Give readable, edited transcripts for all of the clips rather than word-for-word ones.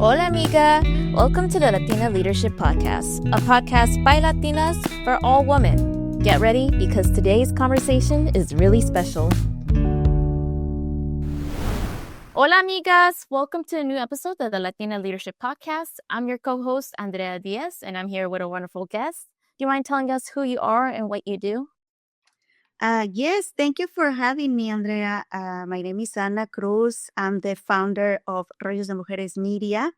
Hola, amiga. Welcome to the Latina Leadership Podcast, a podcast by Latinas for all women. Get ready because today's conversation is really special. Hola, amigas. Welcome to a new episode of the Latina Leadership Podcast. I'm your co-host, Andrea Diaz, and I'm here with a wonderful guest. Do you mind telling us who you are and what you do? Yes, thank you for having me, Andrea. My name is Ana Cruz. I'm the founder of Rollos de Mujeres Media.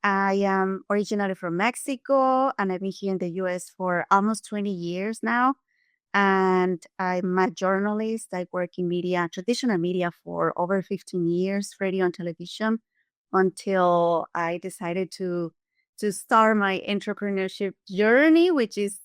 I am originally from Mexico, and I've been here in the U.S. for almost 20 years now. And I'm a journalist. I work in media, traditional media, for over 15 years, radio and television, until I decided to start my entrepreneurship journey, which is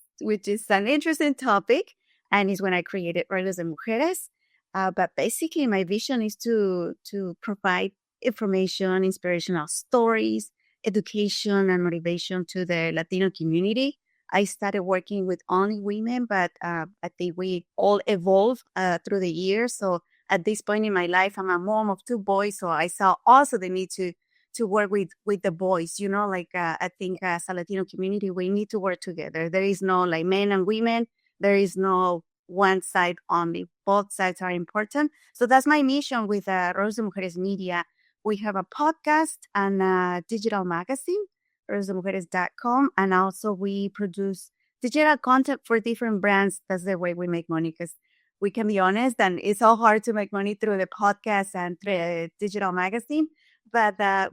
an interesting topic, and is when I created Rollos de Mujeres. But basically, my vision is to provide information, inspirational stories, education, and motivation to the Latino community. I started working with only women, but I think we all evolved through the years. So at this point in my life, I'm a mom of two boys, so I saw also the need to work with the boys. You know, like I think as a Latino community, we need to work together. There is no like men and women. There is no one side only. Both sides are important. So that's my mission with Rollos de Mujeres Media. We have a podcast and a digital magazine, rollosdemujeres.com, and also we produce digital content for different brands. That's the way we make money, because we can be honest, and it's so hard to make money through the podcast and through the digital magazine. But I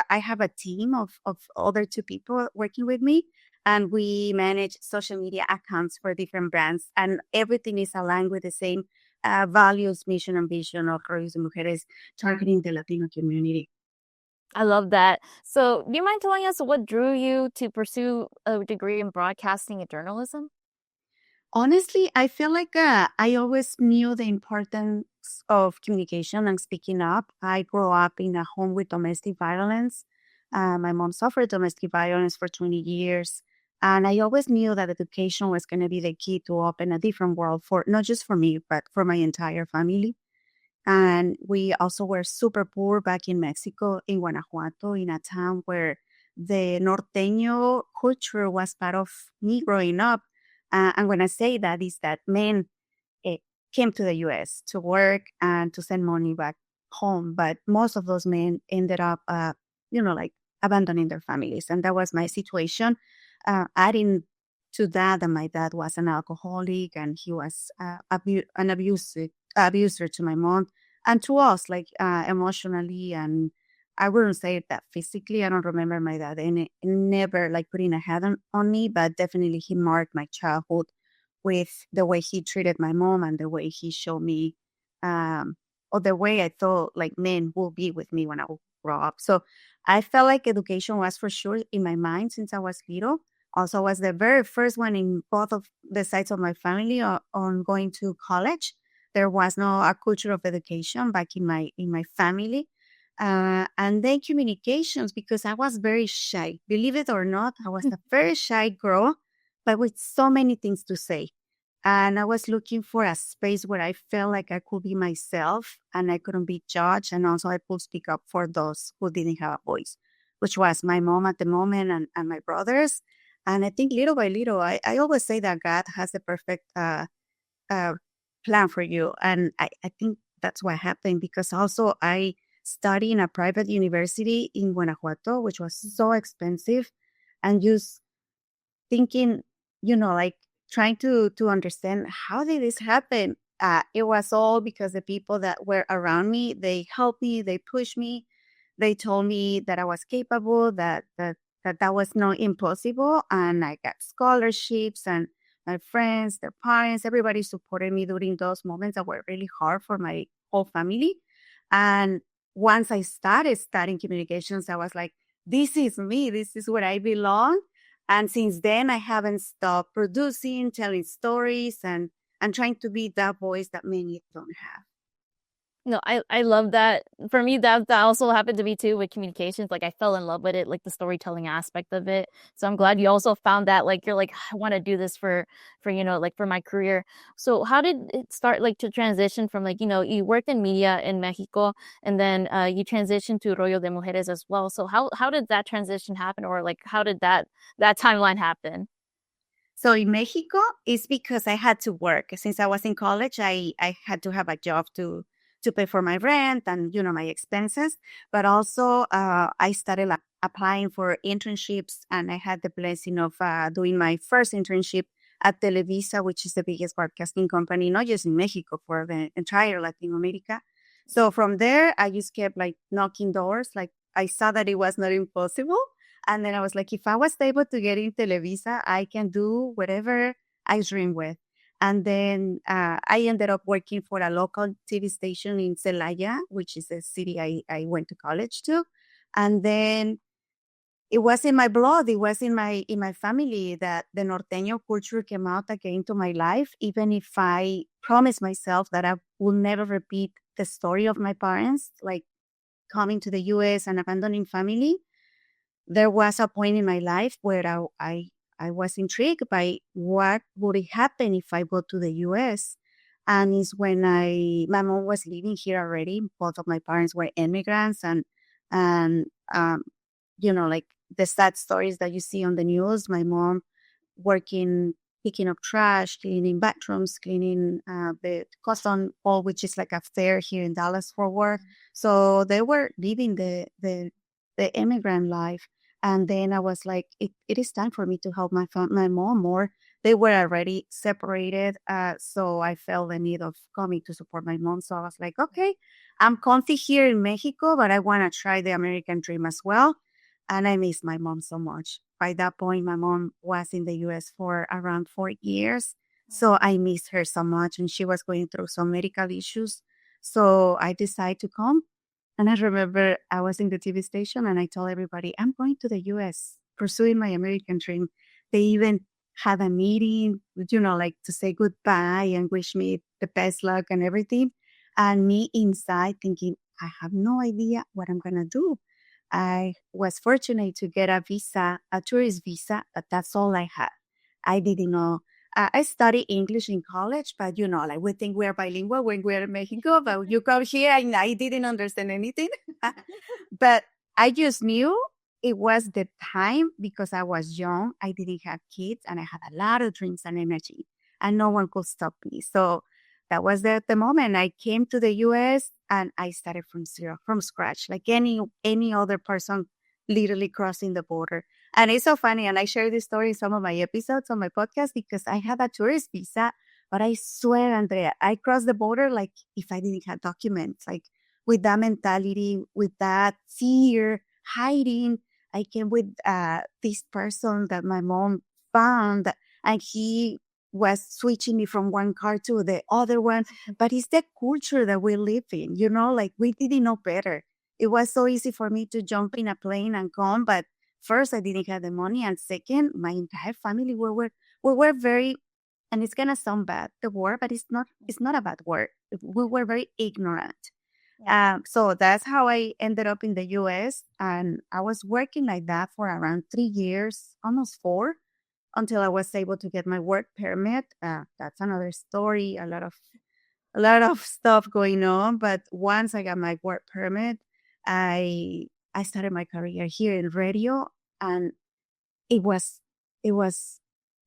have a team of other two people working with me, and we manage social media accounts for different brands, and everything is aligned with the same values, mission, and vision of Rollos de Mujeres, targeting the Latino community. I love that. So do you mind telling us what drew you to pursue a degree in broadcasting and journalism? Honestly, I feel like I always knew the importance of communication and speaking up. I grew up in a home with domestic violence. My mom suffered domestic violence for 20 years. And I always knew that education was going to be the key to open a different world for not just for me, but for my entire family. And we also were super poor back in Mexico, in Guanajuato, in a town where the norteño culture was part of me growing up. And when I say that, is that men eh, came to the US to work and to send money back home. But most of those men ended up, like abandoning their families. And that was my situation. Adding to that my dad was an alcoholic, and he was an abuser to my mom and to us, like emotionally. And I wouldn't say that physically. I don't remember my dad never like putting a hand on me, but definitely he marked my childhood with the way he treated my mom and the way he showed me, or the way I thought like men will be with me when I will grow up. So I felt like education was for sure in my mind since I was little. Also, I was the very first one in both of the sides of my family on going to college. There was no a culture of education back in my family. And then communications, because I was very shy. Believe it or not, I was a very shy girl, but with so many things to say. And I was looking for a space where I felt like I could be myself and I couldn't be judged. And also I could speak up for those who didn't have a voice, which was my mom at the moment and my brothers. And I think little by little, I always say that God has the perfect uh, plan for you. And I think that's what happened, because also I studied in a private university in Guanajuato, which was so expensive, and just thinking, like trying to understand how did this happen. It was all because the people that were around me, they helped me, they pushed me, they told me that I was capable, that was not impossible, and I got scholarships, and my friends, their parents, everybody supported me during those moments that were really hard for my whole family. And once I started studying communications, I was like, this is me, this is where I belong. And since then, I haven't stopped producing, telling stories, and trying to be that voice that many don't have. No, I love that. For me, that also happened to me too with communications. Like I fell in love with it, like the storytelling aspect of it. So I'm glad you also found that. Like you're like, I want to do this for like for my career. So how did it start like to transition from like you worked in media in Mexico and then you transitioned to Rollo de Mujeres as well. So how did that transition happen, or like how did that timeline happen? So in Mexico, it's because I had to work. Since I was in college, I had to have a job to pay for my rent and my expenses. But also, I started like applying for internships, and I had the blessing of doing my first internship at Televisa, which is the biggest broadcasting company, not just in Mexico, for the entire Latin America. So from there, I just kept like knocking doors. Like I saw that it was not impossible, and then I was like, if I was able to get in Televisa, I can do whatever I dream with. And then I ended up working for a local TV station in Celaya, which is the city I went to college to. And then it was in my blood, it was in my family that the norteño culture came out again into my life, even if I promised myself that I will never repeat the story of my parents, like coming to the US and abandoning family. There was a point in my life where I was intrigued by what would happen if I go to the US. And it's when my mom was living here already. Both of my parents were immigrants, and like the sad stories that you see on the news. My mom working, picking up trash, cleaning bathrooms, cleaning the custom hall, which is like a fair here in Dallas Fort Worth. So they were living the immigrant life. And then I was like, it is time for me to help my mom more. They were already separated. So I felt the need of coming to support my mom. So I was like, okay, I'm comfy here in Mexico, but I want to try the American dream as well. And I miss my mom so much. By that point, my mom was in the US for around 4 years. So I miss her so much. And she was going through some medical issues. So I decided to come. And I remember I was in the TV station and I told everybody, I'm going to the US, pursuing my American dream. They even had a meeting, like to say goodbye and wish me the best luck and everything. And me inside thinking, I have no idea what I'm going to do. I was fortunate to get a visa, a tourist visa, but that's all I had. I didn't know. I studied English in college, but like we think we're bilingual when we're in Mexico, but you come here and I didn't understand anything. But I just knew it was the time because I was young. I didn't have kids and I had a lot of dreams and energy, and no one could stop me. So that was the moment I came to the US and I started from zero, from scratch, like any other person literally crossing the border. And it's so funny. And I share this story in some of my episodes on my podcast because I had a tourist visa, but I swear, Andrea, I crossed the border like if I didn't have documents, like with that mentality, with that fear, hiding. I came with this person that my mom found, and he was switching me from one car to the other one. But it's the culture that we live in, like we didn't know better. It was so easy for me to jump in a plane and come, but first I didn't have the money, and second, my entire family we were very, and it's gonna sound bad, the word, but it's not a bad word. We were very ignorant. So that's how I ended up in the US, and I was working like that for around 3 years, almost four, until I was able to get my work permit. That's another story. A lot of stuff going on, but once I got my work permit, I I started my career here in radio, and it was it was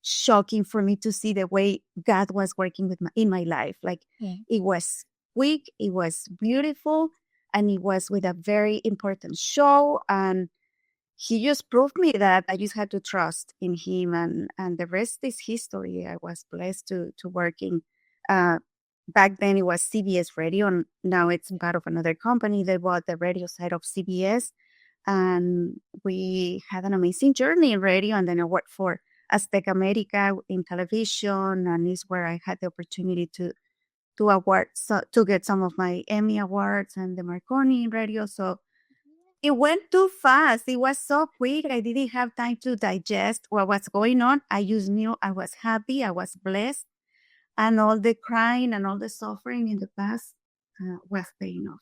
shocking for me to see the way God was working in my life. Like Yeah. it was quick, it was beautiful, and it was with a very important show. And he just proved me that I just had to trust in him, and the rest is history. I was blessed to work in uh back then it was CBS Radio, and now it's part of another company. They bought the radio side of CBS, and we had an amazing journey in radio. And then I worked for Aztec America in television, and is where I had the opportunity to award, to get some of my Emmy awards and the Marconi in radio. So it went too fast. It was so quick. I didn't have time to digest what was going on. I just knew I was happy, I was blessed, and all the crying and all the suffering in the past. was paying off.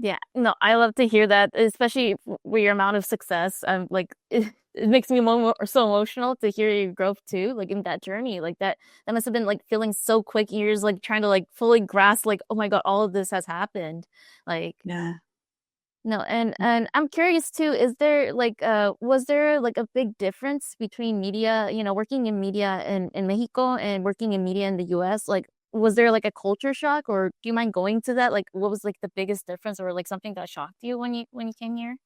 Yeah, no, I love to hear that, especially with your amount of success. Like it makes me so emotional to hear your growth too, like in that journey. Like that must have been like feeling so quick. You're just like trying to like fully grasp, like, oh my God, all of this has happened. Like, Yeah. no, and I'm curious too, is there like was there like a big difference between media, working in media in Mexico and working in media in the US? Like was there like a culture shock, or do you mind going to that? Like what was like the biggest difference, or like something that shocked you when you came here?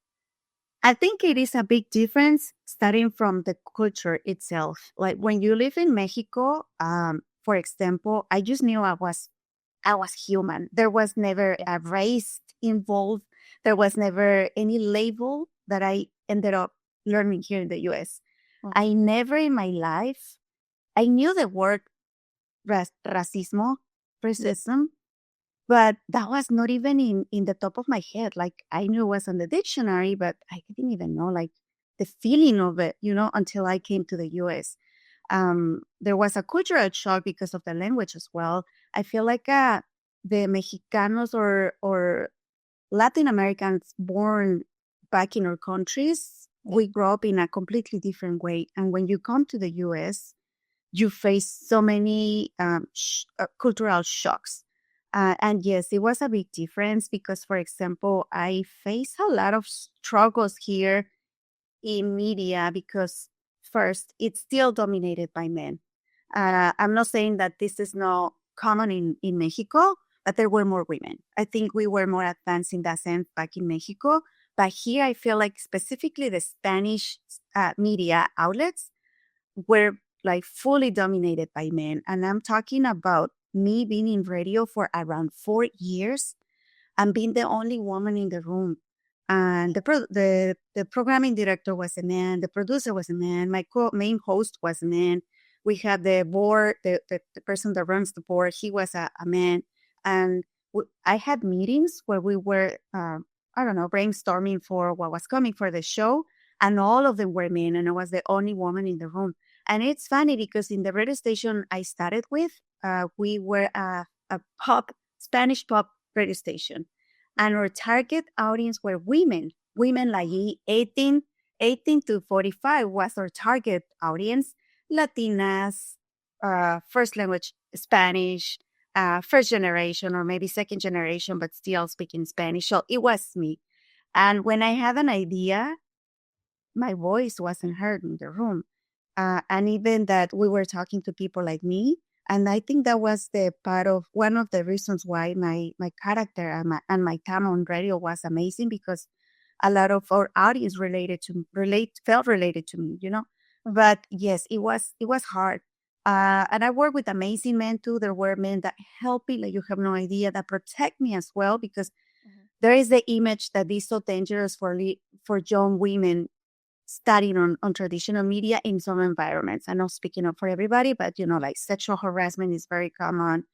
I think it is a big difference starting from the culture itself. Like when you live in Mexico, for example, I just knew I was human. There was never Yeah. a race involved. There was never any label that I ended up learning here in the US. Mhm. I never in my life I knew the word racismo, racism, but that was not even in the top of my head. Like I knew it was on the dictionary, but I didn't even know like the feeling of it, until I came to the US. There was a cultural shock because of the language as well. I feel like the Mexicanos or Latin Americans born back in our countries, Yeah. we grow up in a completely different way. And when you come to the US, you face so many cultural shocks. And yes, it was a big difference because, for example, I face a lot of struggles here in media because, first, it's still dominated by men. I'm not saying that this is not common in Mexico, but there were more women. I think we were more advanced in that sense back in Mexico. But here, I feel like specifically the Spanish media outlets were like fully dominated by men. And I'm talking about me being in radio for around 4 years and being the only woman in the room. And the programming director was a man, the producer was a man, my main host was a man. We had the board, the person that runs the board, he was a man. And I had meetings where we were, I don't know, brainstorming for what was coming for the show. And all of them were men, and I was the only woman in the room. And it's funny because in the radio station I started with, we were a Spanish pop radio station. And our target audience were women, women like 18 to 45 was our target audience, Latinas, first language Spanish, first generation or maybe second generation, but still speaking Spanish. So it was me. And when I had an idea, my voice wasn't heard in the room. And even that we were talking to people like me. And I think that was the part of one of the reasons why my character and my time on radio was amazing because a lot of our audience felt related to me. But yes, it was hard. And I work with amazing men too. There were men that help me, like you have no idea, that protect me as well because Mhm. there is the image that is so dangerous for young women studying on traditional media in some environments. I'm not speaking up for everybody, but like sexual harassment is very common.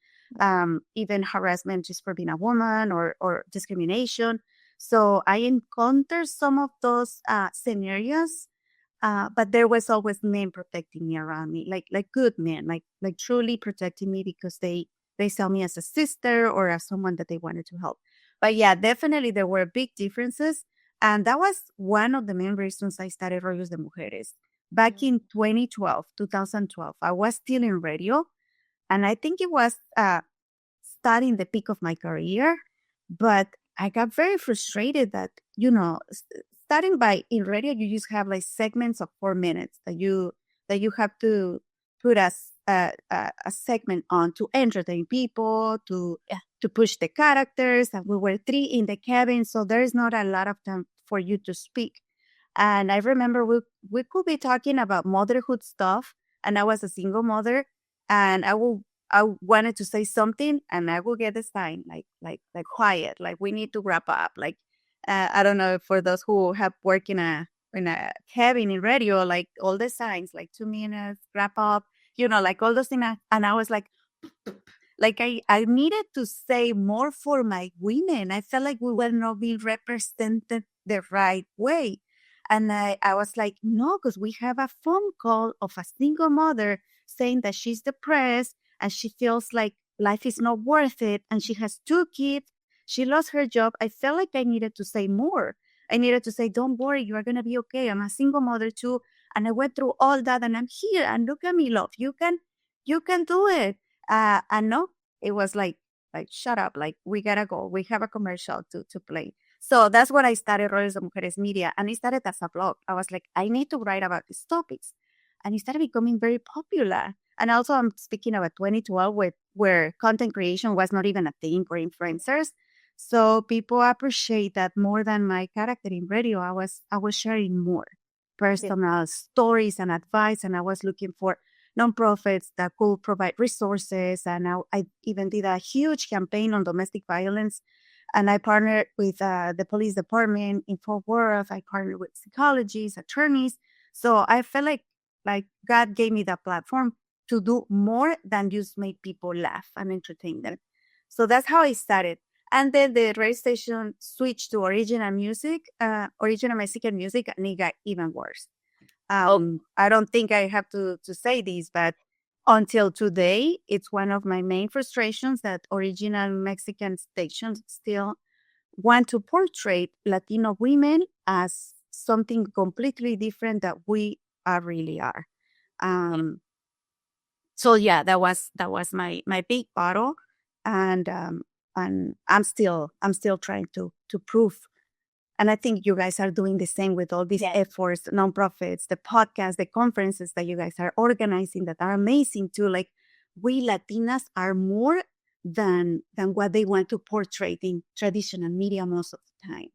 Even harassment just for being a woman or discrimination. So I encountered some of those scenarios, but there was always men protecting me around me, like good men, like truly protecting me because they saw me as a sister or as someone that they wanted to help. But yeah, definitely there were big differences. And that was one of the main reasons I started Rollos de Mujeres. Back in 2012, I was still in radio. And I think it was starting the peak of my career. But I got very frustrated that, starting by in radio, you just have like segments of 4 minutes that you have to put a segment on to entertain people, to Yeah. to push the characters. And we were three in the cabin, so there is not a lot of time for you to speak. And I remember we could be talking about motherhood stuff, and I was a single mother, and I wanted to say something, and I will get a sign like quiet, like we need to wrap up. Like I don't know for those who have worked in a cabin in radio, like all the signs, like 2 minutes, wrap up, like all those things. And I was like I needed to say more for my women. I felt like we were not being represented the right way. And I was like, no, because we have a phone call of a single mother saying that she's depressed and she feels life is not worth it. And she has 2 kids. She lost her job. I felt like I needed to say more. I needed to say, don't worry, you are going to be okay. I'm a single mother too. And I went through all that and I'm here. And look at me, love. You can do it. And no, it was like, shut up. Like, we got to go. We have a commercial to play. So that's when I started Rollos de Mujeres Media. And it started as a blog. I was like, I need to write about these topics. And it started becoming very popular. And also, I'm speaking about 2012, where content creation was not even a thing for influencers. So people appreciate that more than my character in radio. I was sharing more Yeah. personal stories and advice, and I was looking for nonprofits that could provide resources. And I even did a huge campaign on domestic violence. And I partnered with the police department in Fort Worth. I partnered with psychologists, attorneys. So I felt like God gave me that platform to do more than just make people laugh and entertain them. So that's how I started. And then the radio station switched to original music, original Mexican music, and it got even worse. Oh, I don't think I have to say this, but until today, it's one of my main frustrations that original Mexican stations still want to portray Latino women as something completely different that we really are. Um, so yeah, that was my big battle, and I'm still trying to prove. And I think you guys are doing the same with all these efforts, nonprofits, the podcasts, the conferences that you guys are organizing that are amazing too. Like, we Latinas are more than what they want to portray in traditional media most of the time.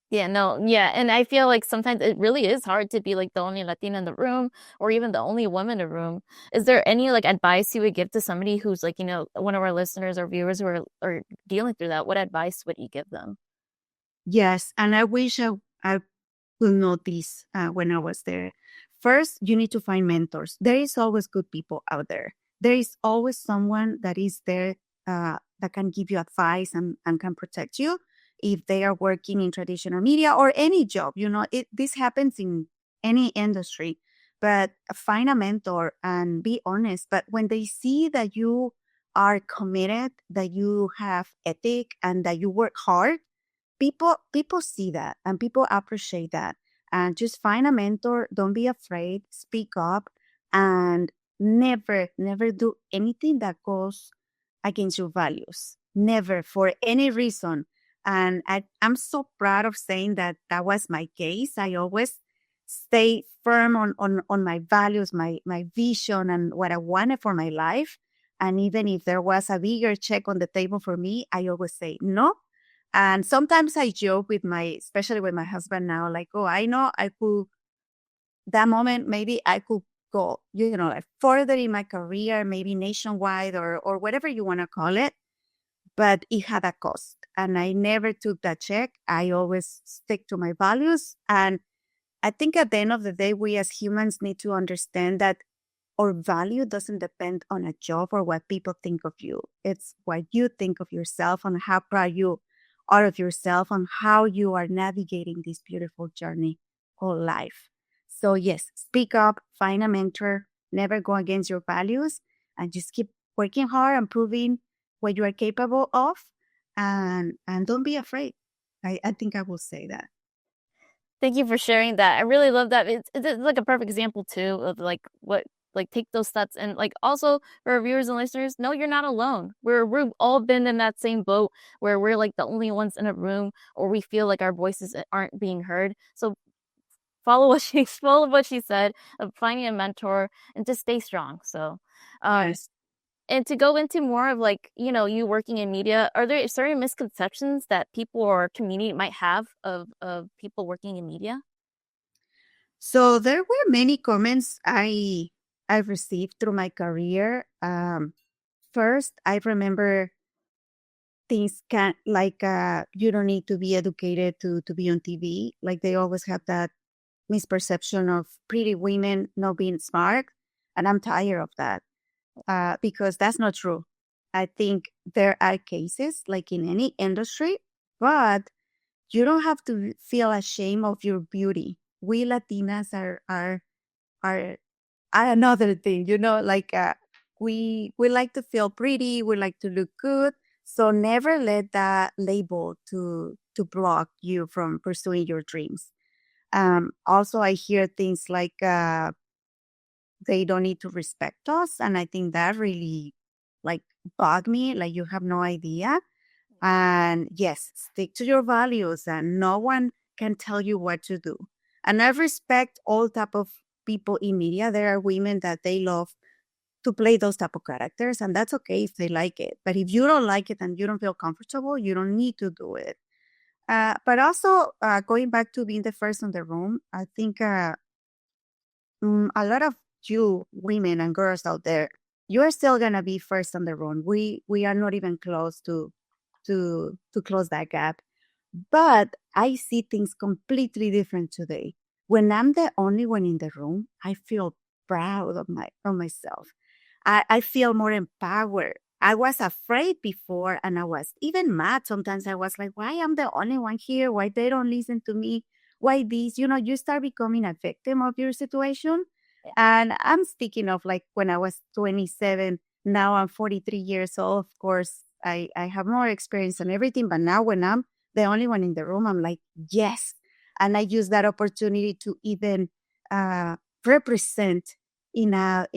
yeah, no, yeah. And I feel like sometimes it really is hard to be like the only Latina in the room or even the only woman in the room. Is there any like advice you would give to somebody who's like, one of our listeners or viewers who are dealing through that? What advice would you give them? Yes, and I wish I could know this when I was there. First, you need to find mentors. There is always good people out there. There is always someone that is there that can give you advice and can protect you if they are working in traditional media or any job. This happens in any industry, but find a mentor and be honest. But when they see that you are committed, that you have ethic, and that you work hard, people see that and people appreciate that. And just find a mentor. Don't be afraid. Speak up, and never do anything that goes against your values. Never, for any reason. And I'm so proud of saying that that was my case. I always stay firm on my values, my vision, and what I wanted for my life. And even if there was a bigger check on the table for me, I always say no. And sometimes I joke especially with my husband now, like, oh, I know I could, that moment, maybe I could go, like further in my career, maybe nationwide or whatever you want to call it, but it had a cost. And I never took that check. I always stick to my values. And I think at the end of the day, we as humans need to understand that our value doesn't depend on a job or what people think of you. It's what you think of yourself and how proud you are of yourself and how you are navigating this beautiful journey called life. So yes, speak up, find a mentor, never go against your values, and just keep working hard and proving what you are capable of, and don't be afraid. I think I will say that. Thank you for sharing that. I really love that. It's like a perfect example too of like what like take those steps and like also for our viewers and listeners, no, you're not alone. We've all been in that same boat where we're like the only ones in a room or we feel like our voices aren't being heard. So follow what she said of finding a mentor and just stay strong. So um Yes. and to go into more of like, you working in media, are there certain misconceptions that people or community might have of people working in media? So there were many comments I've received through my career. First, I remember things can like you don't need to be educated to be on TV. Like, they always have that misperception of pretty women not being smart, and I'm tired of that because that's not true. I think there are cases like in any industry, but you don't have to feel ashamed of your beauty. We Latinas are another thing, like we like to feel pretty, we like to look good. So never let that label to block you from pursuing your dreams. Also, I hear things like they don't need to respect us, and I think that really like bug me. Like you have no idea. And yes, stick to your values, and no one can tell you what to do. And I respect all type of people in media. There are women that they love to play those type of characters, and that's okay if they like it. But if you don't like it and you don't feel comfortable, you don't need to do it. But also, going back to being the first in the room, I think a lot of you women and girls out there, you are still gonna be first on the room. We are not even close to close that gap. But I see things completely different today. When I'm the only one in the room, I feel proud of myself. I feel more empowered. I was afraid before and I was even mad. Sometimes I was like, why I'm the only one here? Why they don't listen to me? Why this? You start becoming a victim of your situation. And I'm speaking of like when I was 27, now I'm 43 years old. Of course, I have more experience and everything. But now when I'm the only one in the room, I'm like, yes. And I use that opportunity to even uh, represent in a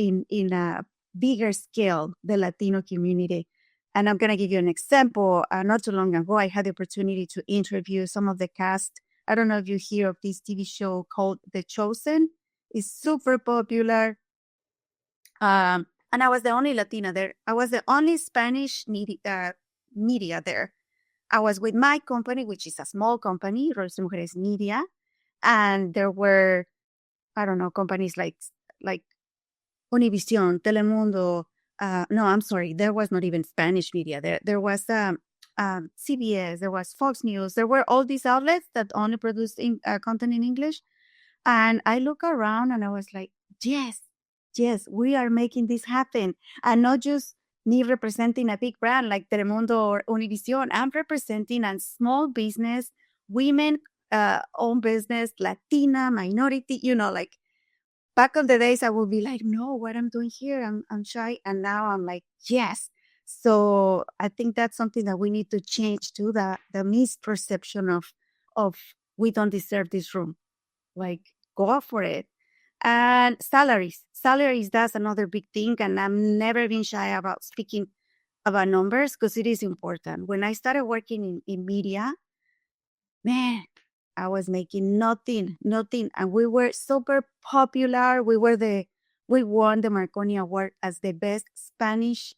bigger scale the Latino community. And I'm going to give you an example. Not too long ago, I had the opportunity to interview some of the cast. I don't know if you hear of this TV show called The Chosen. It's super popular. And I was the only Latina there. I was the only Spanish media there. I was with my company, which is a small company, Rollos de Mujeres Media. And there were, I don't know, companies like Univision, Telemundo. No, I'm sorry. There was not even Spanish media. There was CBS, there was Fox News. There were all these outlets that only produced content in English. And I look around and I was like, yes, yes, we are making this happen. And not just me representing a big brand like Telemundo or Univision. I'm representing a small business, women owned business, Latina, minority, like back on the days I would be like, no, what I'm doing here, I'm shy. And now I'm like, yes. So I think that's something that we need to change to the misperception of we don't deserve this room. Like go for it. And salaries, that's another big thing. And I'm never been shy about speaking about numbers because it is important. When I started working in media, man, I was making nothing, nothing. And we were super popular. We won the Marconi Award as the best Spanish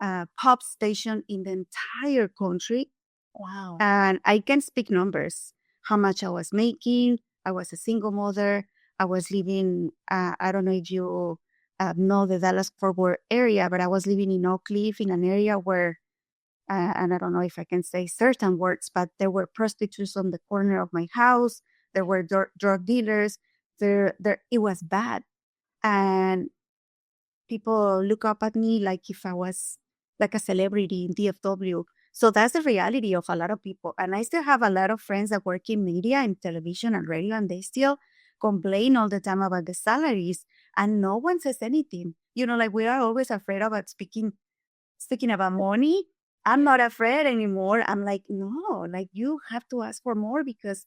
pop station in the entire country. Wow. And I can speak numbers, how much I was making. I was a single mother. I was living, I don't know if you know the Dallas Fort Worth area, but I was living in Oak Cliff in an area where and I don't know if I can say certain words, but there were prostitutes on the corner of my house. There were drug dealers. It was bad, and people look up at me like if I was like a celebrity in DFW. So that's the reality of a lot of people. And I still have a lot of friends that work in media and television and radio, and they still complain all the time about the salaries, and no one says anything. Like we are always afraid about speaking about money. I'm not afraid anymore. I'm like, no, like you have to ask for more because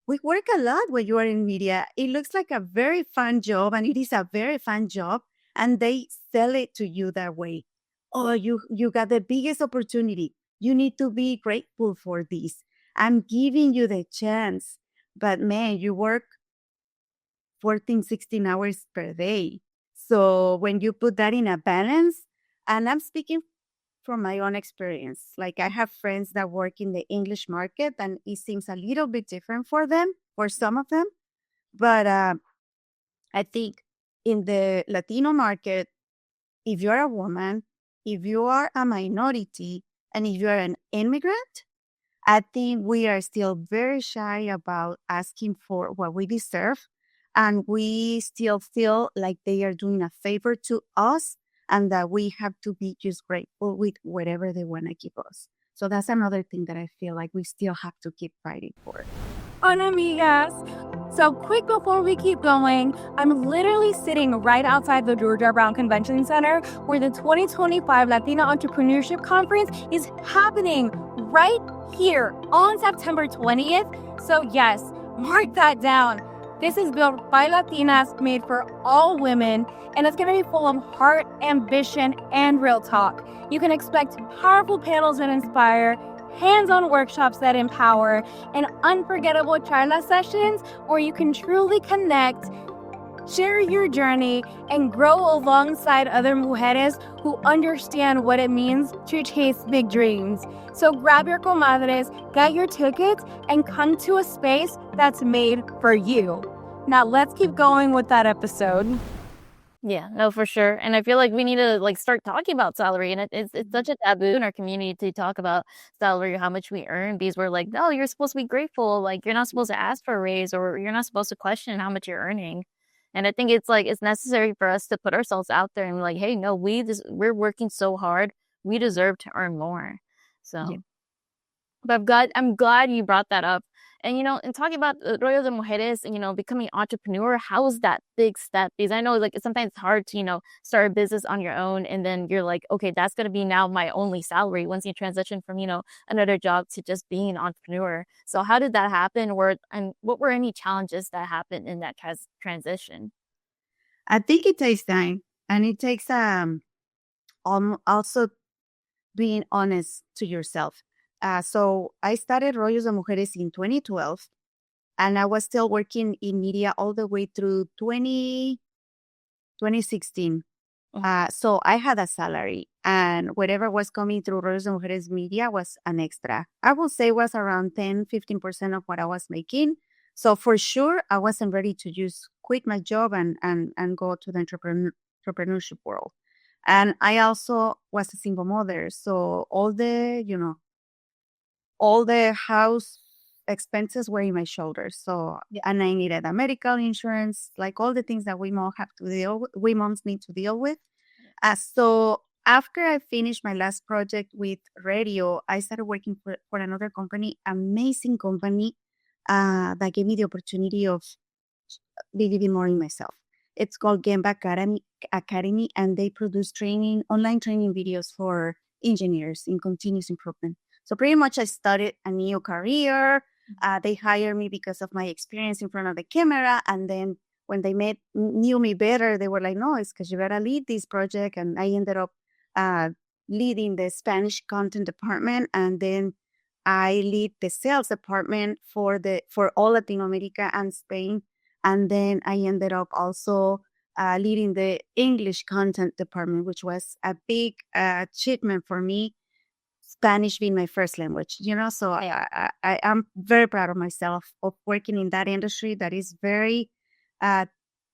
we work a lot when you are in media. It looks like a very fun job and it is a very fun job. And they sell it to you that way. Oh, you got the biggest opportunity. You need to be grateful for this. I'm giving you the chance. But man, you work 14, 16 hours per day. So when you put that in a balance, and I'm speaking from my own experience. Like I have friends that work in the English market and it seems a little bit different for them, for some of them. But I think in the Latino market, if you're a woman, if you are a minority, and if you're an immigrant, I think we are still very shy about asking for what we deserve. And we still feel like they are doing a favor to us and that we have to be just grateful with whatever they want to give us. So that's another thing that I feel like we still have to keep fighting for. Hola, amigas. So quick before we keep going, I'm literally sitting right outside the Georgia Brown Convention Center where the 2025 Latina Entrepreneurship Conference is happening right here on September 20th. So yes, mark that down. This is built by Latinas, made for all women, and it's going to be full of heart, ambition, and real talk. You can expect powerful panels that inspire, hands-on workshops that empower, and unforgettable charla sessions where you can truly connect, share your journey, and grow alongside other mujeres who understand what it means to chase big dreams. So grab your comadres, get your tickets, and come to a space that's made for you. Now let's keep going with that episode. Yeah, no, for sure. And I feel like we need to like start talking about salary. And it's such a taboo in our community to talk about salary, how much we earn, because we're like, no, you're supposed to be grateful. Like you're not supposed to ask for a raise, or you're not supposed to question how much you're earning. And I think it's like it's necessary for us to put ourselves out there and be like, hey, no, we're working so hard. We deserve to earn more. So Yeah. but I'm glad you brought that up. And and talking about Rollos de Mujeres and becoming entrepreneur, how is that big step? Because I know like sometimes it's hard to start a business on your own, and then you're like, okay, that's gonna be now my only salary once you transition from another job to just being an entrepreneur. So how did that happen? And what were any challenges that happened in that transition? I think it takes time, and it takes also being honest to yourself. So I started Rollos de Mujeres in 2012, and I was still working in media all the way through 2016. So I had a salary, and whatever was coming through Rollos de Mujeres Media was an extra. I will say was around 10-15% of what I was making. So for sure, I wasn't ready to just quit my job and go to the entrepreneurship world. And I also was a single mother. So all the house expenses were in my shoulders. So, Yeah. and I needed a medical insurance, like all the things that we moms need to deal with. So after I finished my last project with radio, I started working for another company, amazing company, that gave me the opportunity of believing more in myself. It's called Gemba Academy, and they produce online training videos for engineers in continuous improvement. So pretty much I started a new career. They hired me because of my experience in front of the camera. And then when they knew me better, they were like, no, it's because you gotta lead this project. And I ended up leading the Spanish content department. And then I lead the sales department for all Latin America and Spain. And then I ended up also leading the English content department, which was a big achievement for me, Spanish being my first language, So I am very proud of myself of working in that industry that is very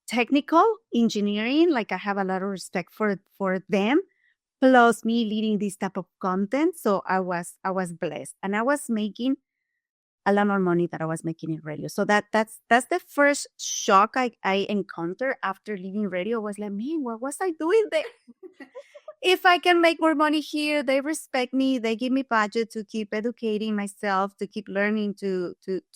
technical engineering. Like I have a lot of respect for them. Plus me leading this type of content. So I was blessed, and I was making a lot more money than I was making in radio. So that's the first shock I encountered after leaving radio. Was like, man, what was I doing there? If I can make more money here, they respect me. They give me budget to keep educating myself, to keep learning, to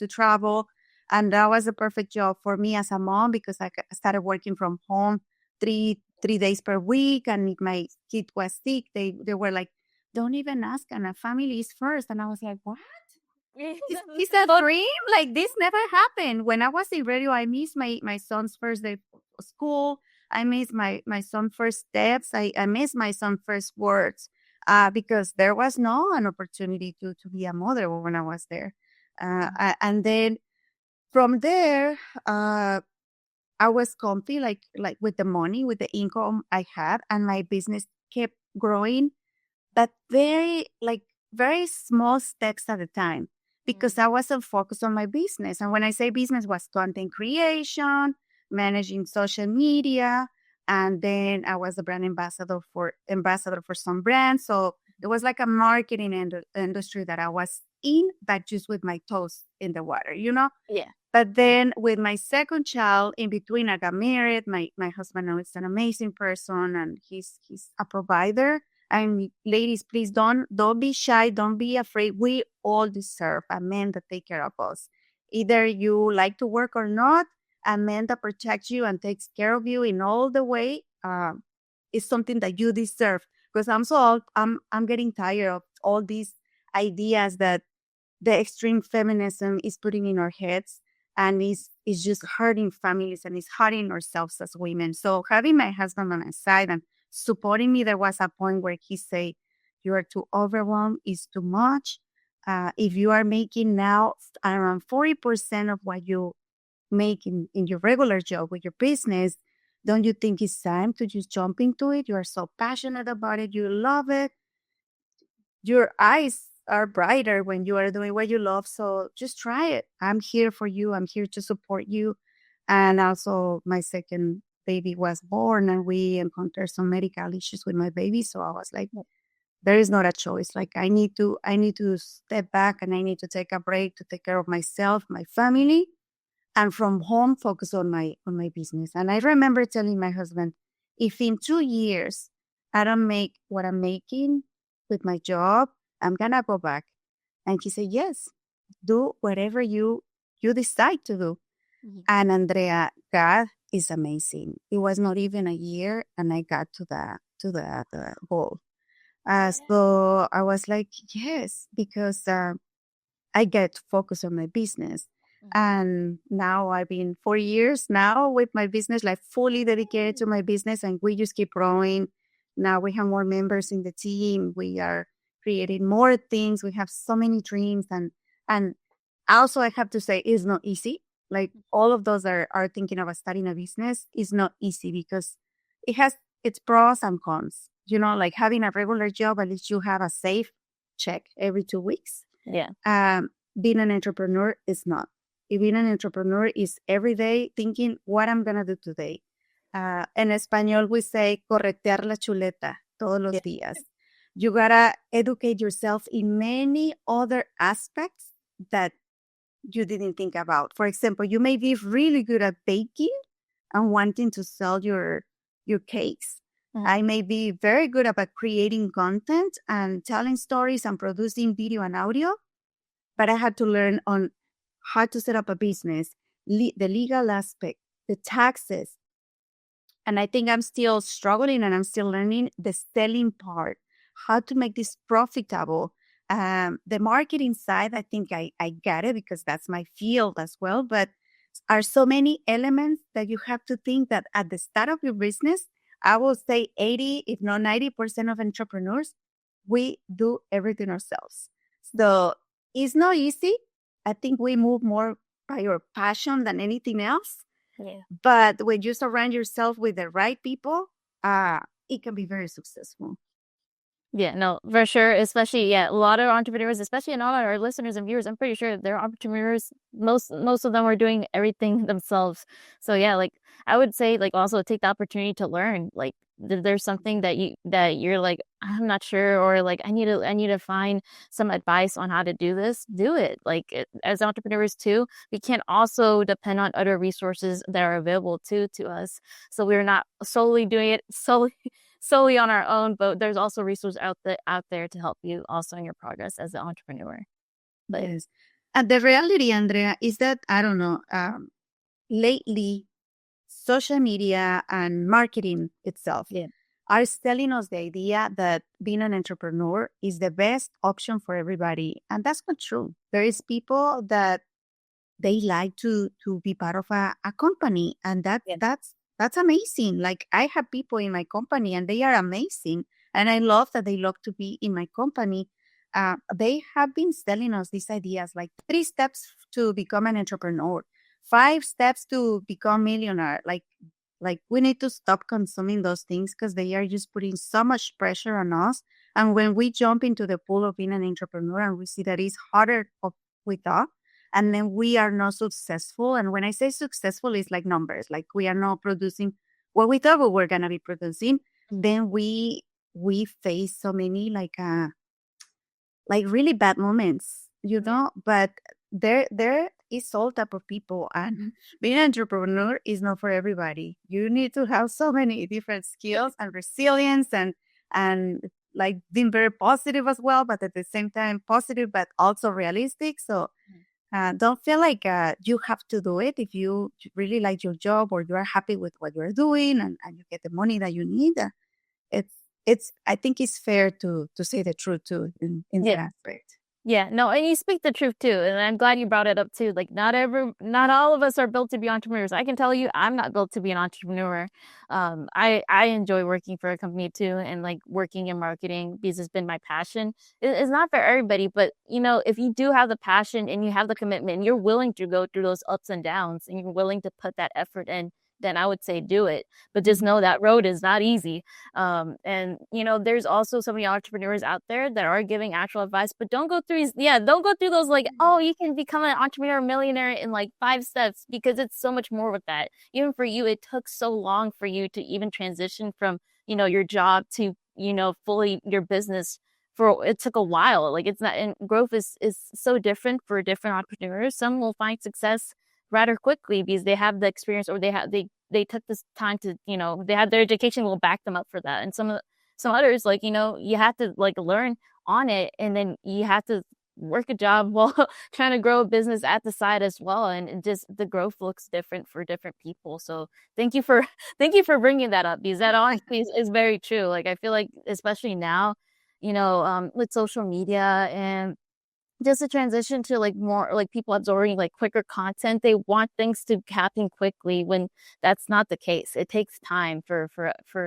travel. And that was a perfect job for me as a mom, because I started working from home three days per week. And if my kid was sick, they were like, don't even ask, and a family is first. And I was like, what? Is that a dream? Like this never happened. When I was in radio, I missed my son's first day of school. I missed my son's first steps. I missed my son's first words, because there was an opportunity to be a mother when I was there. And then from there, I was comfy, like with the money, with the income I had, and my business kept growing, but very small steps at a time, because I wasn't focused on my business. And when I say business, was content creation, managing social media, and then I was a brand ambassador for some brands. So it was like a marketing industry that I was in, but just with my toes in the water, Yeah. But then with my second child, in between, I got married. My husband now is an amazing person, and he's a provider. And ladies, please don't be shy. Don't be afraid. We all deserve a man that take care of us. Either you like to work or not, a man that protects you and takes care of you in all the way is something that you deserve. Because I'm getting tired of all these ideas that the extreme feminism is putting in our heads, and is just hurting families and is hurting ourselves as women. So having my husband on my side and supporting me, there was a point where he said, "You are too overwhelmed. It's too much. If you are making now around 40% of what you make in your regular job with your business, don't you think it's time to just jump into it? You are so passionate about it. You love it. Your eyes are brighter when you are doing what you love. So just try it. I'm here for you. I'm here to support you." And also, my second baby was born, and we encountered some medical issues with my baby. So I was like, there is not a choice. Like I need to step back, and I need to take a break to take care of myself, my family, and from home focus on my business. And I remember telling my husband, if in 2 years I don't make what I'm making with my job, I'm gonna go back. And he said, yes, do whatever you decide to do. Mhm. And Andrea, God is amazing. It was not even a year, and I got to the goal. So I was like, yes, because I get to focus on my business. And now I've been 4 years now with my business, like fully dedicated to my business, and we just keep growing. Now we have more members in the team. We are creating more things. We have so many dreams, and also I have to say it's not easy. Like all of those are thinking about starting a business is not easy, because it has its pros and cons. Like having a regular job, at least you have a safe check every 2 weeks. Yeah. Being an entrepreneur is not. Being an entrepreneur is every day thinking what I'm going to do today. En español, we say corretear la chuleta todos los días. You got to educate yourself in many other aspects that you didn't think about. For example, you may be really good at baking and wanting to sell your cakes. I may be very good about creating content and telling stories and producing video and audio, but I had to learn on how to set up a business, the legal aspect, the taxes. And I think I'm still struggling, and I'm still learning the selling part, how to make this profitable. The marketing side, I think I get it, because that's my field as well. But are so many elements that you have to think that at the start of your business, I will say 80, if not 90% of entrepreneurs, we do everything ourselves. So it's not easy. I think we move more by your passion than anything else. Yeah. But when you surround yourself with the right people, it can be very successful. Yeah, no, for sure. Especially, a lot of entrepreneurs, especially in all our listeners and viewers, I'm pretty sure they're entrepreneurs. Most of them are doing everything themselves. So yeah, like I would say, like also take the opportunity to learn. Like there's something that you're like, I'm not sure, or like I need to find some advice on how to do this. Do it. Like as entrepreneurs too, we can also depend on other resources that are available to us. So we're not solely doing it solely on our own, but there's also resources out there to help you also in your progress as an entrepreneur. But yes. And the reality, Andrea, is that, I don't know, lately, social media and marketing itself are selling us the idea that being an entrepreneur is the best option for everybody. And that's not true. There is people that they like to be part of a company, and that's amazing. Like I have people in my company, and they are amazing, and I love that they love to be in my company. They have been selling us these ideas, like 3 steps to become an entrepreneur, 5 steps to become millionaire. Like we need to stop consuming those things, because they are just putting so much pressure on us. And when we jump into the pool of being an entrepreneur and we see that it's harder with us, and then we are not successful. And when I say successful, it's like numbers, like we are not producing what we thought we were going to be producing. Then we face so many like really bad moments, but there is all type of people, and being an entrepreneur is not for everybody. You need to have so many different skills and resilience, and like being very positive as well, but at the same time positive, but also realistic. So Don't feel like you have to do it. If you really like your job or you are happy with what you're doing and you get the money that you need, it's I think it's fair to say the truth too in Yeah. that aspect. Yeah, no, and you speak the truth too, and I'm glad you brought it up too. Like, not all of us are built to be entrepreneurs. I can tell you, I'm not built to be an entrepreneur. I enjoy working for a company too, and like working in marketing because it's been my passion. It's not for everybody, but if you do have the passion and you have the commitment, and you're willing to go through those ups and downs, and you're willing to put that effort in, then I would say do it. But just know that road is not easy. And there's also so many entrepreneurs out there that are giving actual advice, but don't go through those like, oh, you can become an entrepreneur millionaire in like 5 steps, because it's so much more with that. Even for you, it took so long for you to even transition from your job to fully your business. For it took a while. Like, it's not, and growth is so different for different entrepreneurs. Some will find success rather quickly because they have the experience, or they took this time to, they had their education will back them up for that. And some others, like, you have to like learn on it, and then you have to work a job while trying to grow a business at the side as well. And it just, the growth looks different for different people. So thank you for thank you for bringing that up, because that honestly is very true. Like, I feel like, especially now, with social media and just a transition to like more like people absorbing like quicker content. They want things to happen quickly when that's not the case. It takes time for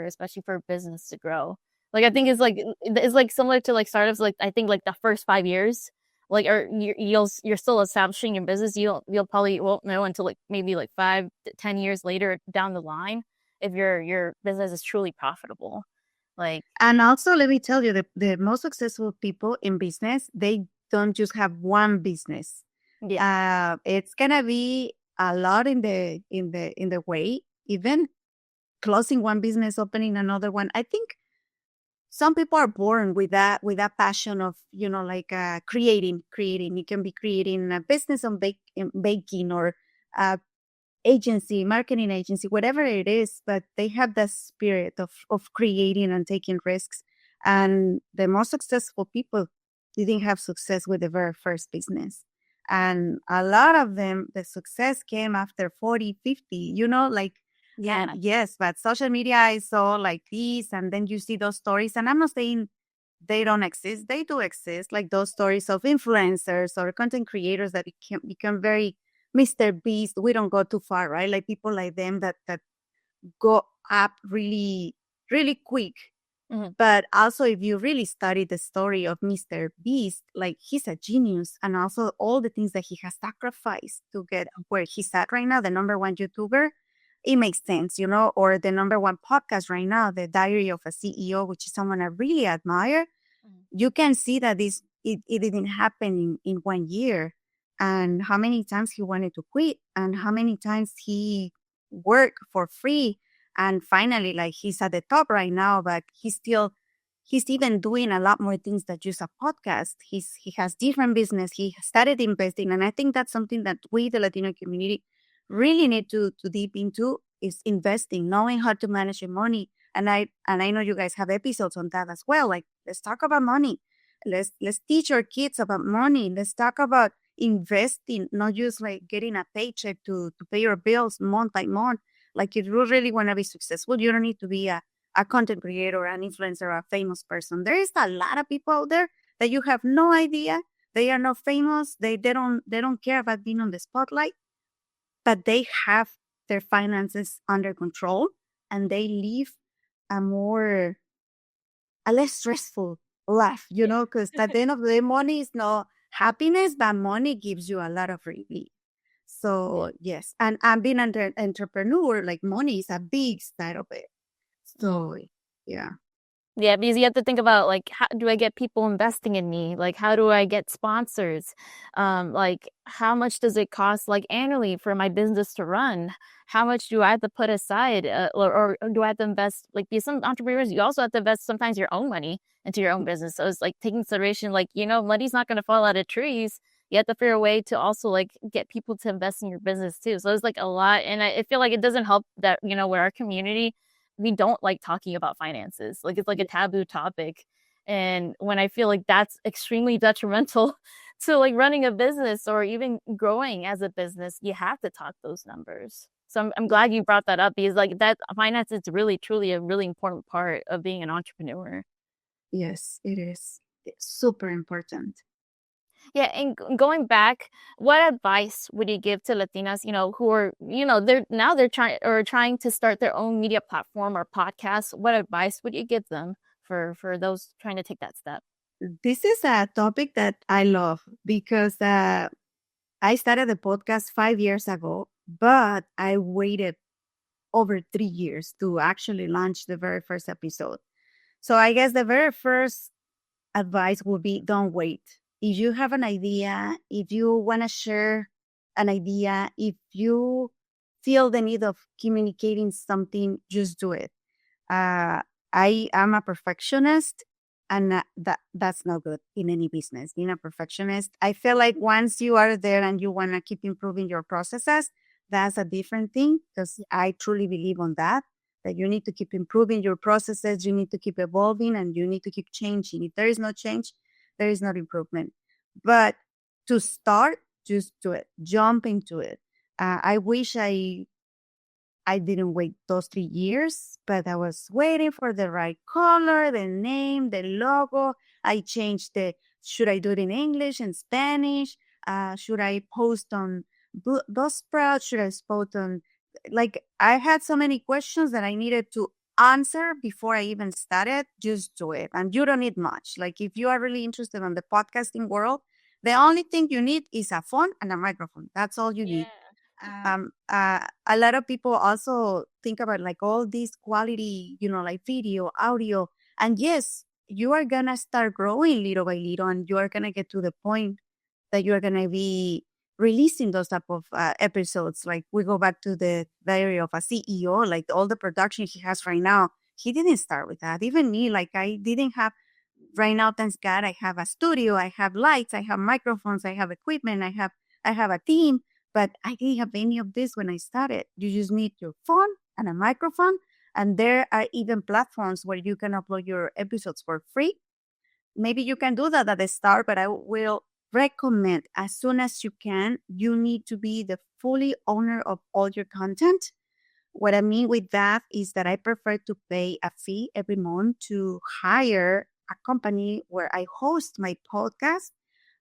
especially for business to grow. Like, I think it's like similar to like startups. Like, I think like the first 5 years, like, or you're still establishing your business. You'll probably won't know until like maybe like 5 to 10 years later down the line if your business is truly profitable. Like, And also, let me tell you, the most successful people in business, they don't just have one business. yeah. It's gonna be a lot in the way, even closing one business, opening another one. I think some people are born with that passion of like creating. You can be creating a business on baking or agency, marketing agency, whatever it is, but they have that spirit of creating and taking risks. And the most successful people didn't have success with the very first business. And a lot of them, the success came after 40, 50, like, Yeah. yes, but social media is all like this. And then you see those stories. And I'm not saying they don't exist. They do exist, like those stories of influencers or content creators that become very Mr. Beast. We don't go too far, right? Like people like them that go up really, really quick. Mhm. But also, if you really study the story of Mr. Beast, like he's a genius, and also all the things that he has sacrificed to get where he's at right now, the number one YouTuber, it makes sense, or the number one podcast right now, The Diary of a CEO, which is someone I really admire. Mhm. You can see that it didn't happen in 1 year, and how many times he wanted to quit, and how many times he worked for free, and finally, like, he's at the top right now, but he's even doing a lot more things than just a podcast. He has different business. He started investing, and I think that's something that we, the Latino community, really need to deep into, is investing, knowing how to manage your money. And I know you guys have episodes on that as well. Like, let's talk about money. Let's teach our kids about money. Let's talk about investing, not just like getting a paycheck to pay your bills month by month. Like, if you really want to be successful, you don't need to be a content creator, an influencer, or a famous person. There is a lot of people out there that you have no idea. They are not famous. They don't care about being on the spotlight, but they have their finances under control, and they live a less stressful life, because at the end of the day, money is not happiness, but money gives you a lot of relief. Yeah. So yes, and being an entrepreneur, like, money is a big side of it. Mhm. So yeah. Yeah, because you have to think about like, how do I get people investing in me? Like, how do I get sponsors? Like, how much does it cost like annually for my business to run? How much do I have to put aside, or do I have to invest? Like, because some entrepreneurs, you also have to invest sometimes your own money into your own business. So it's like taking consideration, like, money's not going to fall out of trees. You have to figure a way to also like get people to invest in your business too. So it's like a lot, and I feel like it doesn't help that with our community we don't like talking about finances. Like, it's like a taboo topic. And when I feel like that's extremely detrimental So like running a business or even growing as a business, you have to talk those numbers. So I'm glad you brought that up because like that finance is really truly a really important part of being an entrepreneur. Yes, it is. It's super important. Yeah, and going back, what advice would you give to Latinas, who are, they're trying to start their own media platform or podcast? What advice would you give them for those trying to take that step? This is a topic that I love because I started the podcast 5 years ago, but I waited over 3 years to actually launch the very first episode. So I guess the very first advice would be don't wait. If you have an idea, if you want to share an idea, if you feel the need of communicating something, just do it. Uh, I am a perfectionist, and that's not good in any business. Being a perfectionist, I feel like once you are there and you want to keep improving your processes, that's a different thing because I truly believe on that. That you need to keep improving your processes, you need to keep evolving, and you need to keep changing. If there is no change, there is no improvement. But to start, just do it. Jump into it. I wish I didn't wait those 3 years, but I was waiting for the right color, the name, the logo. I changed should I do it in English and Spanish? Should I post on Buzzsprout? Should I post on, like, I had so many questions that I needed to answer before I even started. Just do it. And you don't need much. Like, if you are really interested in the podcasting world, the only thing you need is a phone and a microphone. That's all you need. A lot of people also think about like all this quality, like video, audio. And yes, you are going to start growing little by little, and you are going to get to the point that you are going to be releasing those type of episodes. Like we go back to the diary of a CEO, like all the production he has right now. He didn't start with that. Even me, like I didn't have right now, thanks God, I have a studio, I have lights, I have microphones, I have equipment, I have a team, but I didn't have any of this when I started. You just need your phone and a microphone, and there are even platforms where you can upload your episodes for free. Maybe you can do that at the start, but I will recommend as soon as you can, you need to be the fully owner of all your content. What I mean with that is that I prefer to pay a fee every month to hire a company where I host my podcast,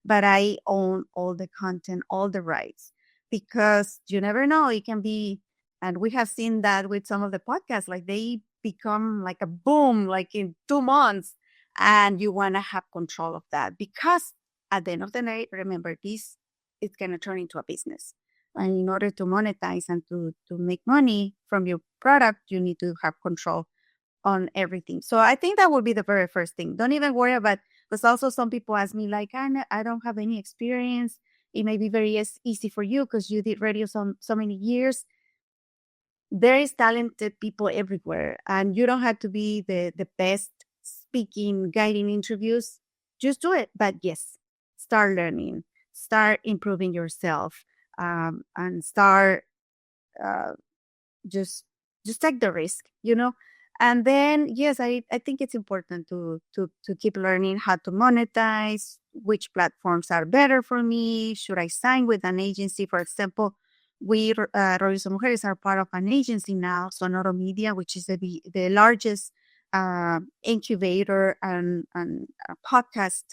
but I own all the content, all the rights, because you never know. It can be, and we have seen that with some of the podcasts, like they become like a boom, like in 2 months, and you want to have control of that because at the end of the night, remember, this is going to turn into a business. And in order to monetize and to make money from your product, you need to have control on everything. So I think that would be the very first thing. Don't even worry about, because also some people ask me like, I don't have any experience. It may be very easy for you because you did radio so many years. There is talented people everywhere, and you don't have to be the best speaking, guiding interviews. Just do it. But yes, start learning, start improving yourself, and start uh, just take the risk, And then yes, I think it's important to keep learning how to monetize, which platforms are better for me. Should I sign with an agency? For example, we Rollos of Mujeres are part of an agency now, Sonoro Media, which is the largest incubator and podcast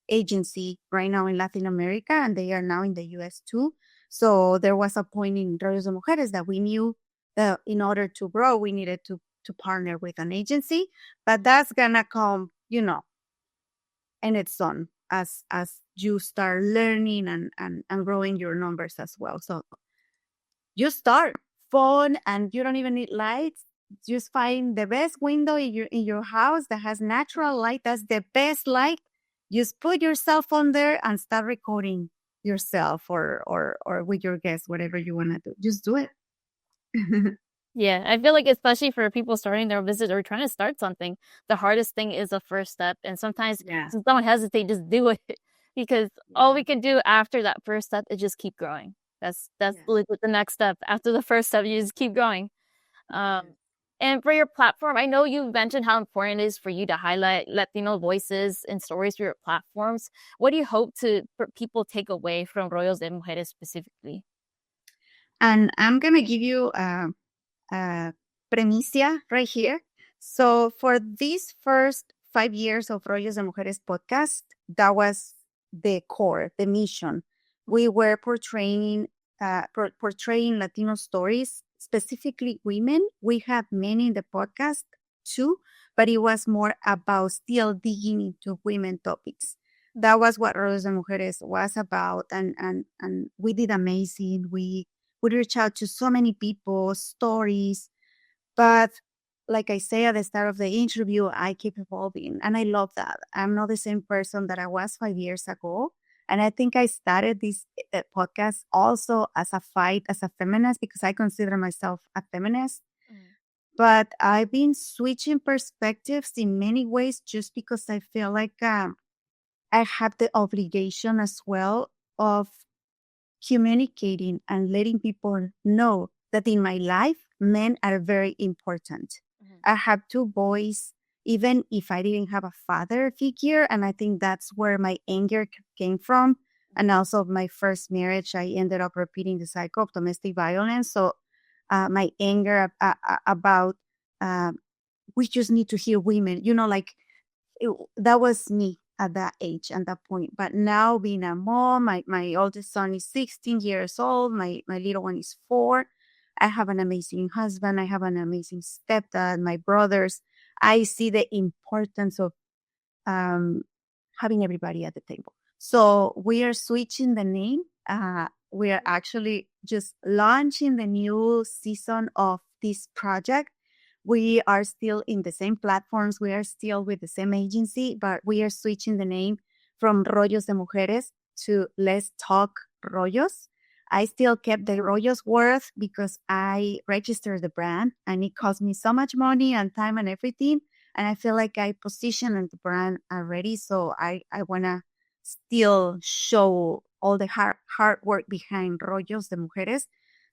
agency right now in Latin America, and they are now in the US too. So there was a point in Rollos de Mujeres that we knew that in order to grow, we needed to partner with an agency, but that's gonna come, in its own as you start learning and growing your numbers as well. So you start phone, and you don't even need lights. Just find the best window in your house that has natural light. That's the best light. Just put your cell phone there and start recording yourself or with your guests, whatever you want to do. Just do it. Yeah, I feel like especially for people starting their business or trying to start something, the hardest thing is the first step. And sometimes don't hesitate, just do it because all we can do after that first step is just keep growing. That's the next step. After the first step, you just keep going. And for your platform, I know you mentioned how important it is for you to highlight Latino voices and stories for your platforms. What do you hope for people take away from Rollos de Mujeres specifically? And I'm going to give you a premicia right here. So for these first 5 years of Rollos de Mujeres podcast, that was the core, the mission. We were portraying Latino stories, specifically women. We have men in the podcast too, but it was more about still digging into women topics. That was what Rollos de Mujeres was about, and we did amazing. We reached out to so many people, stories, but like I say at the start of the interview, I keep evolving, and I love that. I'm not the same person that I was 5 years ago. And I think I started this podcast also as a fight, as a feminist, because I consider myself a feminist. But I've been switching perspectives in many ways just because I feel like I have the obligation as well of communicating and letting people know that in my life, men are very important. I have 2 boys, even if I didn't have a father figure. And I think that's where my anger came from. And also my first marriage, I ended up repeating the cycle of domestic violence. So my anger about we just need to hear women, that was me at that age and that point. But now being a mom, my oldest son is 16 years old. My little one is 4. I have an amazing husband. I have an amazing stepdad, my brothers. I see the importance of having everybody at the table. So we are switching the name. We are actually just launching the new season of this project. We are still in the same platforms. We are still with the same agency, but we are switching the name from Rollos de Mujeres to Let's Talk Rollos. I still kept the Rollos worth because I registered the brand and it cost me so much money and time and everything. And I feel like I positioned the brand already. So I want to still show all the hard work behind Rollos de Mujeres.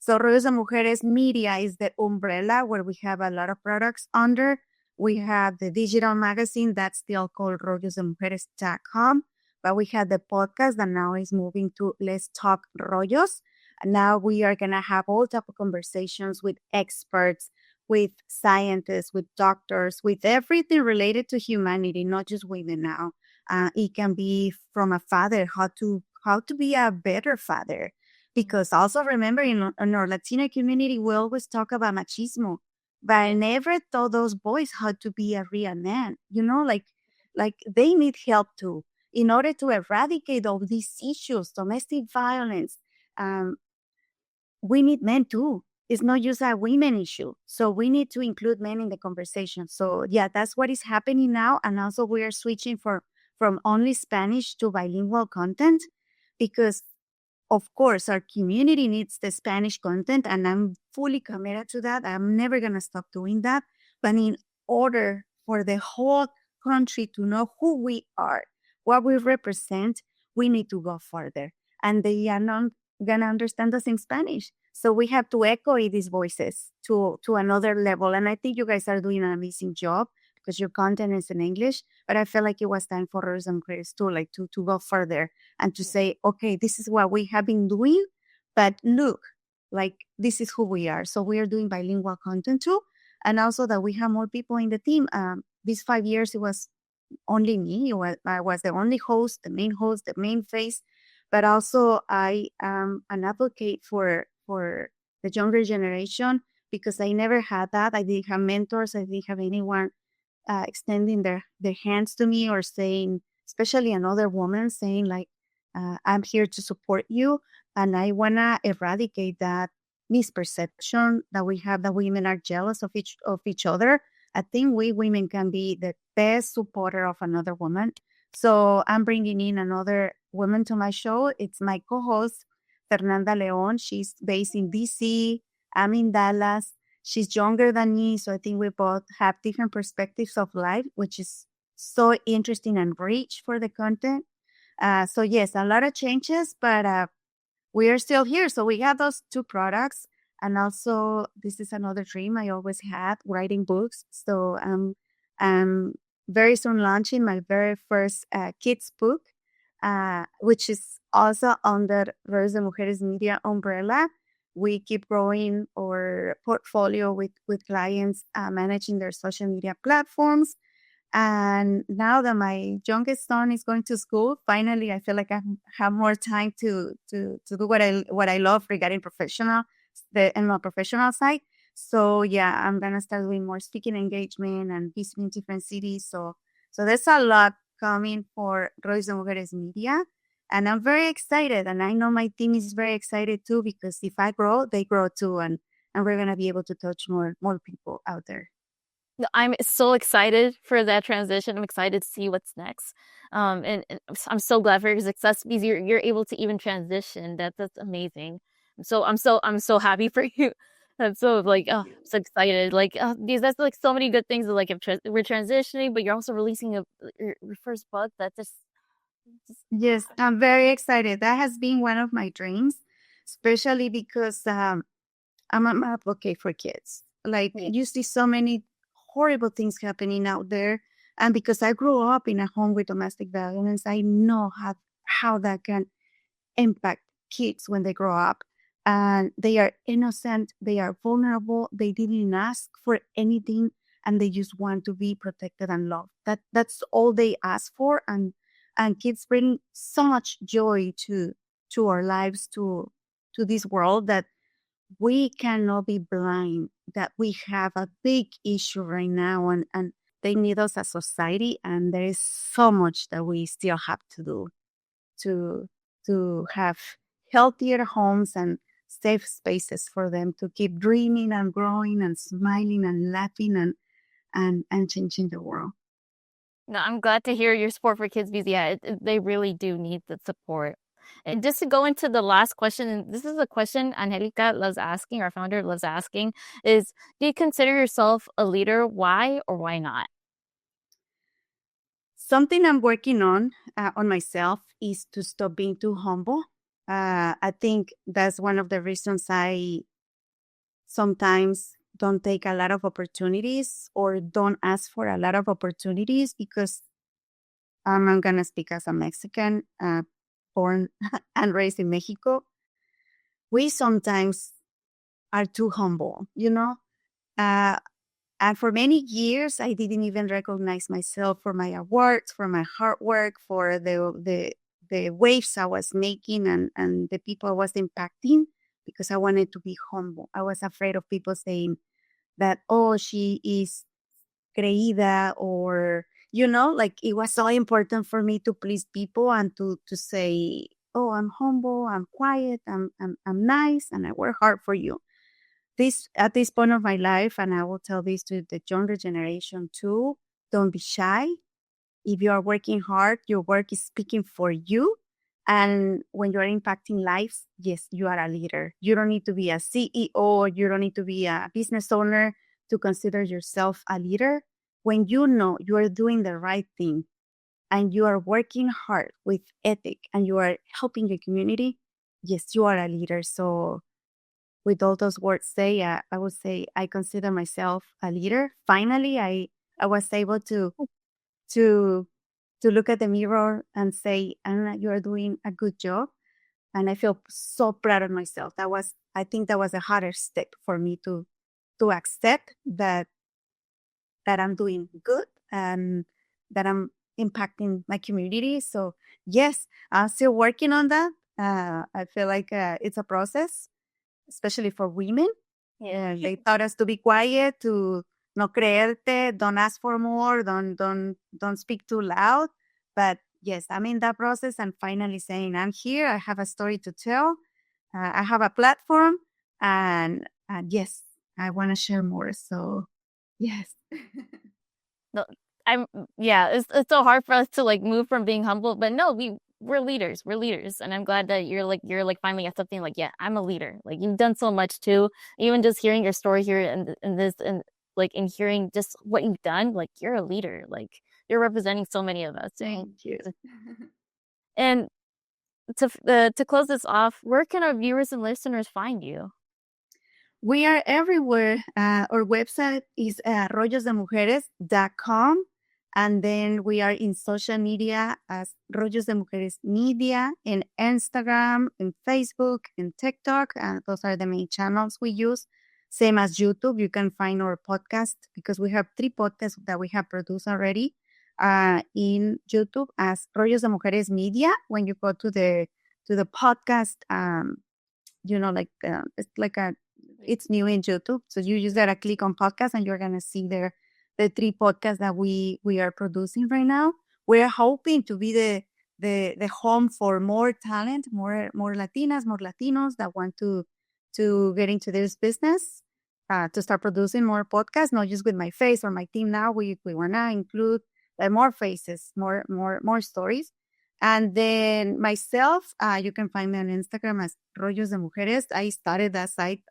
So Rollos de Mujeres Media is the umbrella where we have a lot of products under. We have the digital magazine that's still called rollosdemujeres.com, but we have the podcast that now is moving to Let's Talk Rollos. And now we are going to have all type of conversations with experts, with scientists, with doctors, with everything related to humanity, not just women now. It can be from a father, how to be a better father. Because also remember, in our Latina community, we always talk about machismo, but I never taught those boys how to be a real man. Like they need help too in order to eradicate all these issues, domestic violence. We need men too. It's not just a women issue. So we need to include men in the conversation. So yeah, that's what is happening now. And also we are switching from only Spanish to bilingual content because of course, our community needs the Spanish content, and I'm fully committed to that. I'm never going to stop doing that. But in order for the whole country to know who we are, what we represent, we need to go further. And they are not going to understand us in Spanish. So we have to echo these voices to another level. And I think you guys are doing an amazing job because your content is in English, but I feel like it was time for Rollos de Mujeres too, like to go further and to say, okay, this is what we have been doing, but look, like this is who we are. So we are doing bilingual content too. And also that we have more people in the team. These 5 years, it was only me. I was the only host, the main face, but also I am an advocate for the younger generation because I never had that. I didn't have mentors. I didn't have anyone extending their hands to me or saying, especially another woman saying like, I'm here to support you. And I want to eradicate that misperception that we have that women are jealous of each other. I think we women can be the best supporter of another woman. So I'm bringing in another woman to my show. It's my co-host, Fernanda Leon. She's based in DC. I'm in Dallas. She's younger than me, so I think we both have different perspectives of life, which is so interesting and rich for the content. So yes, a lot of changes, but we are still here. So we have those 2 products. And also, this is another dream I always had, writing books. So I'm very soon launching my very first kids book, which is also under Rollos de Mujeres Media umbrella. We keep growing our portfolio with clients managing their social media platforms. And now that my youngest son is going to school, finally, I feel like I have more time to do what I love regarding in my professional side. So yeah, I'm gonna start doing more speaking engagement and visiting different cities. So there's a lot coming for Rollos de Mujeres Media, and I'm very excited. And I know my team is very excited too, because if I grow, they grow too, and we're gonna be able to touch more people out there. I'm so excited for that transition. I'm excited to see what's next. And I'm so glad for your success because you're able to even transition. That's amazing. I'm so happy for you. I'm so like I'm so excited. Like these that's like so many good things. Like if we're transitioning, but you're also releasing your first book. That just Yes, I'm very excited. That has been one of my dreams, especially because I'm an advocate for kids. Like, yeah. you see so many horrible things happening out there. And because I grew up in a home with domestic violence, I know how that can impact kids when they grow up. And they are innocent, they are vulnerable, they didn't ask for anything, and they just want to be protected and loved. That's all they ask for. And kids bring so much joy to our lives, to this world, that we cannot be blind that we have a big issue right now, and they need us as society, and there is so much that we still have to do to have healthier homes and safe spaces for them to keep dreaming and growing and smiling and laughing and changing the world. No, I'm glad to hear your support for kids because yeah, they really do need the support. And just to go into the last question, and this is a question Angelica loves asking, our founder loves asking, is do you consider yourself a leader? Why or why not? Something I'm working on myself is to stop being too humble. I think that's one of the reasons I sometimes don't take a lot of opportunities or don't ask for a lot of opportunities, because I'm going to speak as a Mexican, born and raised in Mexico. We sometimes are too humble, you know? Uh, and for many years, I didn't even recognize myself for my awards, for my hard work, for the waves I was making, and the people I was impacting, because I wanted to be humble. I was afraid of people saying that, oh, she is creída, or, like, it was so important for me to please people and to say, oh, I'm humble, I'm quiet, I'm nice, and I work hard for you. This At this point of my life, and I will tell this to the younger generation too, don't be shy. If you are working hard, your work is speaking for you. And when you're impacting lives, yes, you are a leader. You don't need to be a CEO, you don't need to be a business owner to consider yourself a leader. When you know you are doing the right thing and you are working hard with ethic and you are helping your community, yes, you are a leader. So with all those words I would say I consider myself a leader. Finally, I was able to to look at the mirror and say, Anna, you are doing a good job. And I feel so proud of myself. I think that was a harder step for me to accept that I'm doing good and that I'm impacting my community. So yes, I'm still working on that. I feel like it's a process, especially for women. Yeah. They taught us to be quiet, to no creerte, don't ask for more, don't speak too loud. But yes, I'm in that process and finally saying, I'm here. I have a story to tell. I have a platform, and yes, I want to share more. So yes. No, I'm yeah, it's so hard for us to like move from being humble, but no, we're leaders. We're leaders. And I'm glad that you're like finally at something like, yeah, I'm a leader. Like you've done so much too. Even just hearing your story here and this and like in hearing just what you've done, like you're a leader. Like you're representing so many of us. Thank you. And to close this off, where can our viewers and listeners find you? We are everywhere. Our website is rollosdemujeres.com. And then we are in social media as Rollos de Mujeres Media in Instagram, in Facebook, in TikTok. Those are the main channels we use. Same as YouTube, you can find our podcast because we have 3 podcasts that we have produced already in YouTube as Rollos de Mujeres Media. When you go to the podcast, it's new in YouTube. So you just gotta click on podcast and you're gonna see there the 3 podcasts that we are producing right now. We're hoping to be the home for more talent, more Latinas, more Latinos that want to get into this business, to start producing more podcasts, not just with my face or my team now. We want to include more faces, more stories. And then myself, you can find me on Instagram as Rollos de Mujeres. I started that site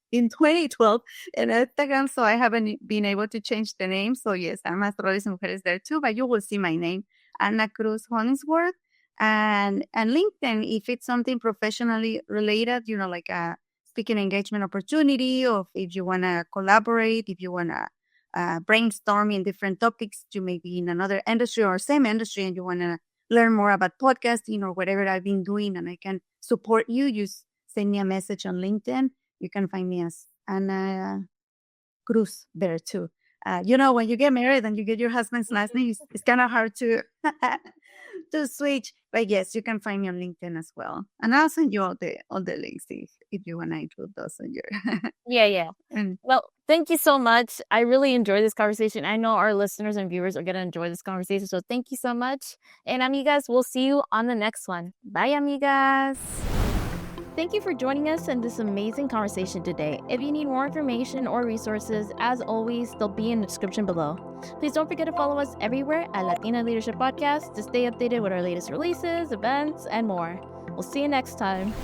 in 2012 in Instagram, so I haven't been able to change the name. So yes, I'm as Rollos de Mujeres there too, but you will see my name, Ana Cruz Hollingsworth. And LinkedIn, if it's something professionally related, like a speaking engagement opportunity, or if you want to collaborate, if you want to brainstorm in different topics, you may be in another industry or same industry and you want to learn more about podcasting or whatever I've been doing and I can support you, just send me a message on LinkedIn. You can find me as Ana Cruz there too. When you get married and you get your husband's last name, it's kind of hard to switch. But yes, you can find me on LinkedIn as well. And I'll send you all the links if you want to include those in your Yeah. Well, thank you so much. I really enjoyed this conversation. I know our listeners and viewers are going to enjoy this conversation. So thank you so much. And amigas, we'll see you on the next one. Bye, amigas. Thank you for joining us in this amazing conversation today. If you need more information or resources, as always, they'll be in the description below. Please don't forget to follow us everywhere at Latina Leadership Podcast to stay updated with our latest releases, events, and more. We'll see you next time.